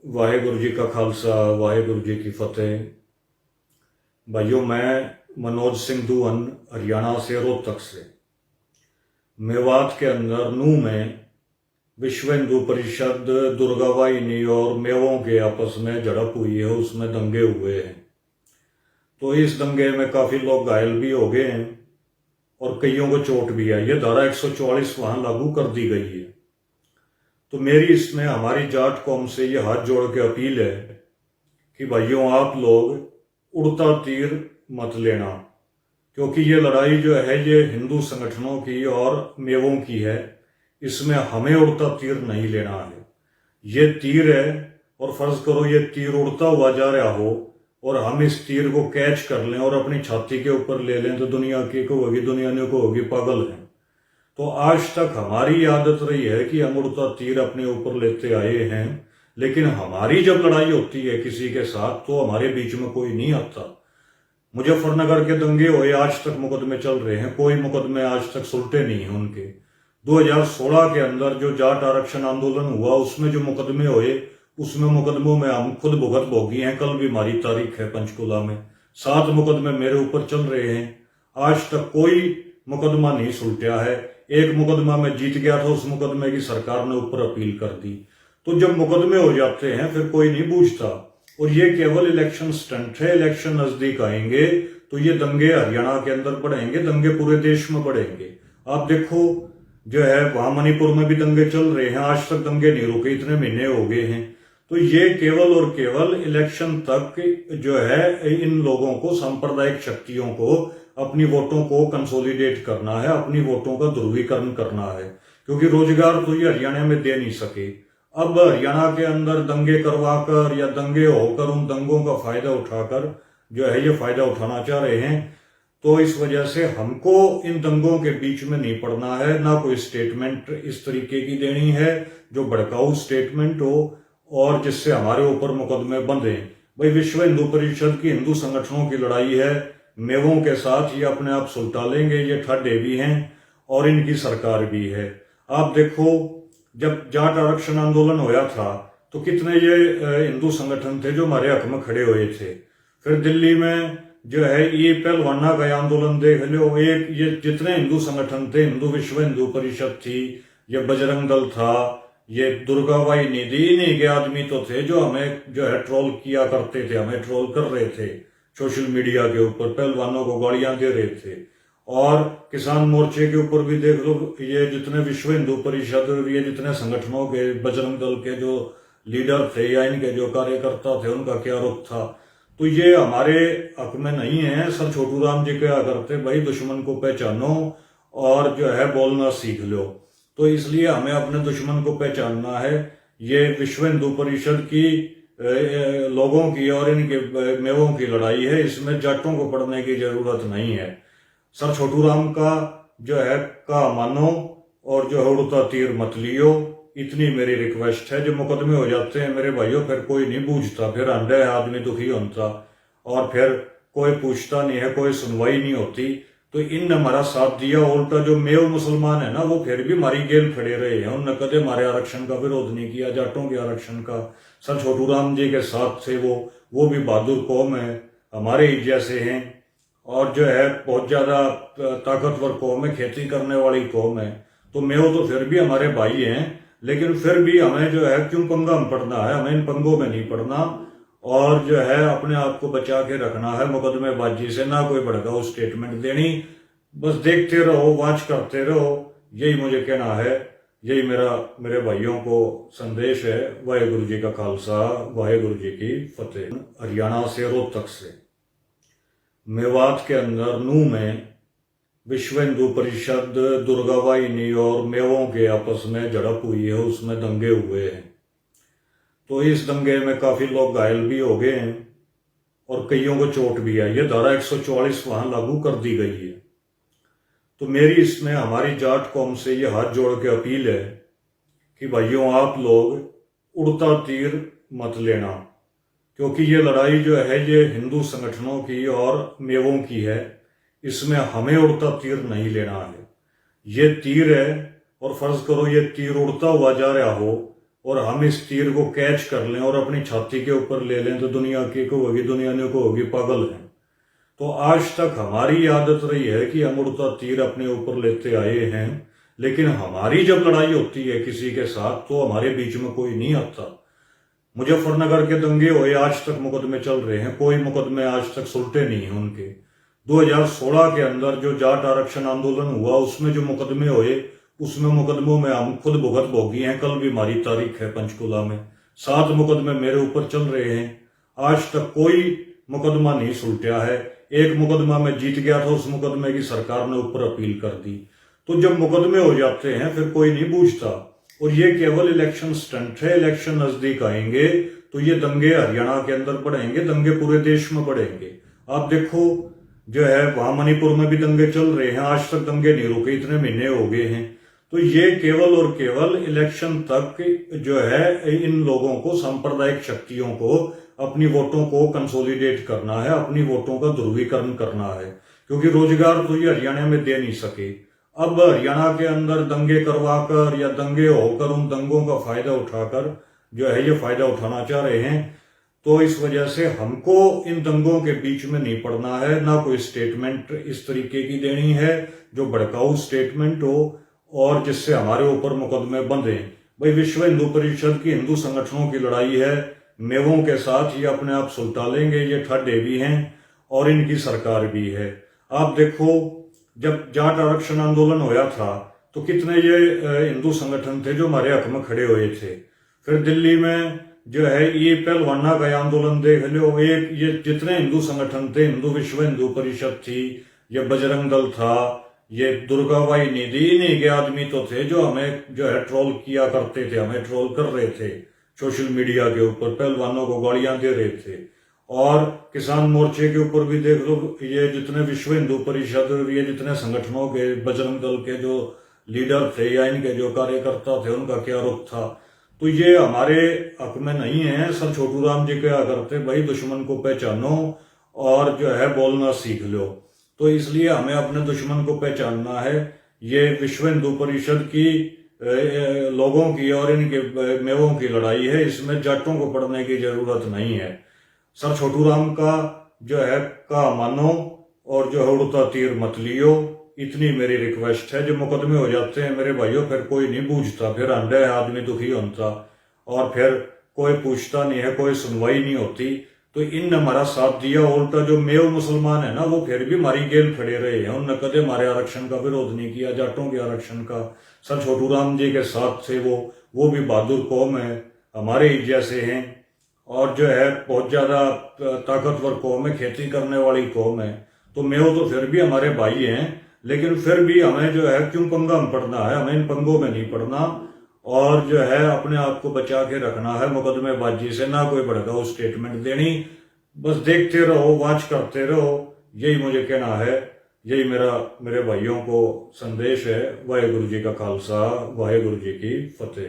वाहेगुरु जी का खालसा वाहेगुरु जी की फतेह। भाइयों, मैं मनोज सिंह दुहन हरियाणा से रोहतक से मेवात के अंदर नूह में विश्व हिंदू परिषद दुर्गा वाहिनी और मेवों के आपस में झड़प हुई है, उसमें दंगे हुए हैं। तो इस दंगे में काफी लोग घायल भी हो गए हैं और कईयों को चोट भी आई है। धारा 144 वहां लागू कर दी गई है। तो मेरी इसमें हमारी जाट कौम से ये हाथ जोड़ के अपील है कि भाइयों, आप लोग उड़ता तीर मत लेना, क्योंकि ये लड़ाई जो है ये हिंदू संगठनों की और मेवों की है। इसमें हमें उड़ता तीर नहीं लेना है। ये तीर है और फर्ज करो ये तीर उड़ता हुआ जा रहा हो और हम इस तीर को कैच कर लें और अपनी छाती के ऊपर ले लें तो दुनिया की को होगी, दुनिया ने को होगी पागल है। तो आज तक हमारी आदत रही है कि हम उड़ता तीर अपने ऊपर लेते आए हैं, लेकिन हमारी जब लड़ाई होती है किसी के साथ तो हमारे बीच में कोई नहीं आता। मुजफ्फरनगर के दंगे हुए, आज तक मुकदमे चल रहे हैं, कोई मुकदमे आज तक सुलटे नहीं हैं उनके। 2016 के अंदर जो जाट आरक्षण आंदोलन हुआ उसमें जो मुकदमे हुए, उसमें मुकदमों में हम खुद भुगत भोगी हैं। कल भी हमारी तारीख है पंचकुला में, 7 मुकदमे मेरे ऊपर चल रहे हैं। आज तक कोई मुकदमा नहीं सुलटा है। एक मुकदमा में जीत गया था, उस मुकदमे की सरकार ने ऊपर अपील कर दी। तो जब मुकदमे हो जाते हैं फिर कोई नहीं पूछता। और ये केवल इलेक्शन स्टंट है। इलेक्शन नजदीक आएंगे तो ये दंगे हरियाणा के अंदर बढ़ेंगे, दंगे पूरे देश में बढ़ेंगे। आप देखो जो है वहां मणिपुर में भी दंगे चल रहे हैं, आज तक दंगे नहीं रुके, इतने महीने हो गए हैं। तो ये केवल और केवल इलेक्शन तक जो है इन लोगों को, सांप्रदायिक शक्तियों को अपनी वोटों को कंसोलिडेट करना है, अपनी वोटों का ध्रुवीकरण करना है, क्योंकि रोजगार तो ये हरियाणा में दे नहीं सके। अब हरियाणा के अंदर दंगे करवाकर या दंगे होकर उन दंगों का फायदा उठाकर जो है ये फायदा उठाना चाह रहे हैं। तो इस वजह से हमको इन दंगों के बीच में नहीं पड़ना है, ना कोई स्टेटमेंट इस तरीके की देनी है जो भड़काऊ स्टेटमेंट हो और जिससे हमारे ऊपर मुकदमे बंधे। भाई, विश्व हिंदू परिषद की हिंदू संगठनों की लड़ाई है, मेवों के साथ ये अपने आप सुलटा लेंगे। ये ठड्डे भी हैं और इनकी सरकार भी है। आप देखो जब जाट आरक्षण आंदोलन होया था तो कितने ये हिंदू संगठन थे जो हमारे हक में खड़े हुए थे। फिर दिल्ली में जो है ये पहलवाना का आंदोलन देख लो। एक ये जितने हिंदू संगठन थे, हिंदू विश्व हिंदू परिषद थी, ये बजरंग दल था, ये दुर्गा वाहिनी थी, इन्हीं के आदमी तो थे जो हमें जो है ट्रोल किया करते थे, हमें ट्रोल कर रहे थे सोशल मीडिया के ऊपर, पहलवानों को गालियां दे रहे थे। और किसान मोर्चे के ऊपर भी देख लो, ये जितने विश्व हिंदू परिषद, ये जितने संगठनों के, बजरंग दल के जो लीडर थे या इनके जो कार्यकर्ता थे, उनका क्या रुख था। तो ये हमारे हक में नहीं है। सर छोटू राम जी क्या करते, भाई दुश्मन को पहचानो और जो है बोलना सीख लो। तो इसलिए हमें अपने दुश्मन को पहचानना है। ये विश्व हिंदू परिषद की लोगों की और इनके मेवों की लड़ाई है, इसमें जाटों को पढ़ने की जरूरत नहीं है। सर छोटू राम का जो है का मानो और जो है उड़ता तीर मत लियो, इतनी मेरी रिक्वेस्ट है। जो मुकदमे हो जाते हैं मेरे भाइयों फिर कोई नहीं पूछता, फिर अंडे आदमी दुखी होता और फिर कोई पूछता नहीं है, कोई सुनवाई नहीं होती। तो इन हमारा साथ दिया। उल्टा जो मेव मुसलमान है ना, वो फिर भी हमारी गेल खड़े रहे हैं, उनने कदे हमारे आरक्षण का विरोध नहीं किया, जाटों के आरक्षण का। सर छोटू राम जी के साथ थे वो भी बहादुर कौम है, हमारे ही जैसे हैं और जो है बहुत ज्यादा ताकतवर कौम है, खेती करने वाली कौम है। तो मेव तो फिर भी हमारे भाई हैं, लेकिन फिर भी हमें जो है क्यों पंगा में पड़ना है, हमें इन पंगों में नहीं पड़ना और जो है अपने आप को बचा के रखना है मुकदमेबाजी से, ना कोई भड़काऊ स्टेटमेंट देनी। बस देखते रहो, वॉच करते रहो, यही मुझे कहना है। यही मेरे भाइयों को संदेश है। वाहेगुरु जी का खालसा वाहेगुरु जी की फतेह। हरियाणा से रोहतक से मेवात के अंदर नूह में विश्व हिंदू परिषद दुर्गा वाहिनी और मेवों के आपस में झड़प हुई है, उसमें दंगे हुए हैं। तो इस दंगे में काफी लोग घायल भी हो गए हैं और कईयों को चोट भी आई है। धारा 144 वहां लागू कर दी गई है। तो मेरी इसमें हमारी जाट कौम से ये हाथ जोड़ के अपील है कि भाइयों, आप लोग उड़ता तीर मत लेना, क्योंकि ये लड़ाई जो है ये हिंदू संगठनों की और मेवों की है। इसमें हमें उड़ता तीर नहीं लेना है। ये तीर है और फर्ज करो ये तीर उड़ता हुआ जा रहा हो और हम इस तीर को कैच कर लें और अपनी छाती के ऊपर ले लें तो दुनिया की को होगी, दुनिया ने को होगी पागल है। तो आज तक हमारी आदत रही है कि हम उड़ता तीर अपने ऊपर लेते आए हैं, लेकिन हमारी जब लड़ाई होती है किसी के साथ तो हमारे बीच में कोई नहीं आता। मुजफ्फरनगर के दंगे हुए, आज तक मुकदमे चल रहे हैं, कोई मुकदमे आज तक सुलटे नहीं हैं उनके। 2016 के अंदर जो जाट आरक्षण आंदोलन हुआ उसमें जो मुकदमे हुए, उसमें मुकदमों में हम खुद भुगत भोगी हैं। कल भी हमारी तारीख है पंचकुला में, 7 मुकदमे मेरे ऊपर चल रहे हैं। आज तक कोई मुकदमा नहीं सुलटा है। एक मुकदमा में जीत गया था, उस मुकदमे की सरकार ने ऊपर अपील कर दी। तो जब मुकदमे हो जाते हैं फिर कोई नहीं पूछता। और ये केवल इलेक्शन स्टंट है। इलेक्शन नजदीक आएंगे तो ये दंगे हरियाणा के अंदर बढ़ेंगे, दंगे पूरे देश में बढ़ेंगे। आप देखो जो है वहां मणिपुर में भी दंगे चल रहे हैं, आज तक दंगे नहीं रुके, इतने महीने हो गए हैं। तो ये केवल और केवल इलेक्शन तक जो है इन लोगों को, सांप्रदायिक शक्तियों को अपनी वोटों को कंसोलिडेट करना है, अपनी वोटों का ध्रुवीकरण करना है, क्योंकि रोजगार तो ये हरियाणा में दे नहीं सके। अब हरियाणा के अंदर दंगे करवाकर या दंगे होकर उन दंगों का फायदा उठाकर जो है ये फायदा उठाना चाह रहे हैं। तो इस वजह से हमको इन दंगों के बीच में नहीं पड़ना है, ना कोई स्टेटमेंट इस तरीके की देनी है जो भड़काऊ स्टेटमेंट हो और जिससे हमारे ऊपर मुकदमे बंधे। भाई विश्व हिंदू परिषद की हिंदू संगठनों की लड़ाई है, मेवों के साथ ये अपने आप सुलटा लेंगे, ये ठड्डे भी हैं और इनकी सरकार भी है। आप देखो जब जाट आरक्षण आंदोलन होया था तो कितने ये हिंदू संगठन थे जो हमारे हक में खड़े हुए थे। फिर दिल्ली में जो है ये पहलवाना का आंदोलन देख लो, एक ये जितने हिंदू संगठन थे, हिंदू विश्व हिंदू परिषद थी, ये बजरंग दल था, ये दुर्गाबाई निधि, इन्हीं के आदमी तो थे जो हमें जो है ट्रोल किया करते थे, हमें ट्रोल कर रहे थे सोशल मीडिया के ऊपर, पहलवानों को गालियां दे रहे थे। और किसान मोर्चे के ऊपर भी देख लो, ये जितने विश्व हिंदू परिषद, ये जितने संगठनों के, बजरंग दल के जो लीडर थे या इनके जो कार्यकर्ता थे, उनका क्या रुख था। तो ये हमारे हक में नहीं है। सर छोटू राम जी क्या करते, भाई दुश्मन को पहचानो और जो है बोलना सीख लो। तो इसलिए हमें अपने दुश्मन को पहचानना है। ये विश्व हिंदू परिषद की लोगों की और इनके मेवों की लड़ाई है, इसमें जाटों को पढ़ने की जरूरत नहीं है। सर छोटू राम का जो है का मानो और जो है उड़ता तीर मत लियो, इतनी मेरी रिक्वेस्ट है। जो मुकदमे हो जाते हैं मेरे भाइयों फिर कोई नहीं पूछता, फिर अंडे आदमी दुखी होता और फिर कोई पूछता नहीं है, कोई सुनवाई नहीं होती। तो इन हमारा साथ दिया, उल्टा जो मेव मुसलमान है ना वो फिर भी हमारी गेल खड़े रहे हैं, उनने कदे हमारे आरक्षण का विरोध नहीं किया, जाटों के आरक्षण का। सर छोटू राम जी के साथ थे वो भी बहादुर कौम है, हमारे ही जैसे हैं और जो है बहुत ज्यादा ताकतवर कौम है, खेती करने वाली कौम है। तो मेव तो फिर भी हमारे भाई हैं, लेकिन फिर भी हमें जो है क्यों पंगा में पड़ना है, हमें इन पंगों में नहीं पड़ना और जो है अपने आप को बचा के रखना है मुकदमेबाजी से, ना कोई भड़काऊ स्टेटमेंट देनी। बस देखते रहो, वॉच करते रहो, यही मुझे कहना है, यही मेरे भाइयों को संदेश है। वाहेगुरु जी का खालसा, वाहेगुरु जी की फतेह।